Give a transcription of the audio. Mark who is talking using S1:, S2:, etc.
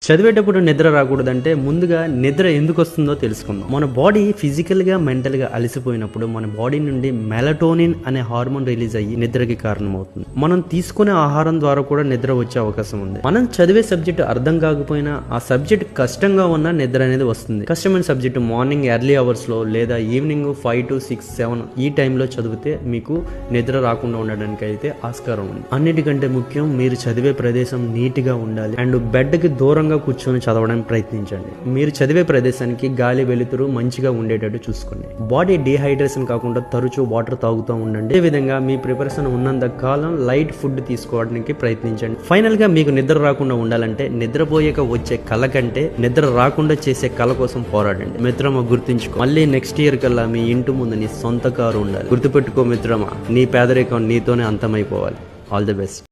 S1: చదివేటప్పుడు నిద్ర రాకూడదంటే ముందుగా నిద్ర ఎందుకు వస్తుందో తెలుసుకుందాం. మన బాడీ ఫిజికల్ గా మెంటల్ గా అలసిపోయినప్పుడు మన బాడీ నుండి మెలటోనిన్ అనే హార్మోన్ రిలీజ్ అయ్యి నిద్రకి కారణమవుతుంది. మనం తీసుకునే ఆహారం ద్వారా కూడా నిద్ర వచ్చే అవకాశం ఉంది. మనం చదివే సబ్జెక్ట్ అర్థం కాకపోయినా ఆ సబ్జెక్ట్ కష్టంగా ఉన్నా నిద్ర అనేది వస్తుంది. కష్టమైన సబ్జెక్ట్ మార్నింగ్ ఎర్లీ అవర్స్ లో లేదా ఈవినింగ్ 5 to 6, 7 ఈ టైంలో చదివితే మీకు నిద్ర రాకుండా ఉండడానికి అయితే ఆస్కారం ఉంది. అన్నిటికంటే ముఖ్యం మీరు చదివే ప్రదేశం నీట్ గా ఉండాలి అండ్ బెడ్ కి దూరంగా కూర్చొని చదవడానికి ప్రయత్నించండి. మీరు చదివే ప్రదేశానికి గాలి వెలుతురు మంచిగా ఉండేటట్టు చూసుకోండి. బాడీ డిహైడ్రేషన్ కాకుండా తరచూ వాటర్ తాగుతూ ఉండండి. అదే విధంగా మీ ప్రిపరేషన్ ఉన్నంత కాలం లైట్ ఫుడ్ తీసుకోవడానికి ప్రయత్నించండి. ఫైనల్ గా మీకు నిద్ర రాకుండా ఉండాలంటే నిద్రపోయాక వచ్చే కళ కంటే నిద్ర రాకుండా చేసే కళ కోసం పోరాడండి. మిత్రమా గుర్తుంచుకో, మళ్ళీ నెక్స్ట్ ఇయర్ కల్లా మీ ఇంటి ముందు నీ సొంత కారు ఉండాలి. గుర్తుపెట్టుకో మిత్రమా, నీ పేదరికం నీతోనే అంతమైపోవాలి. All the best.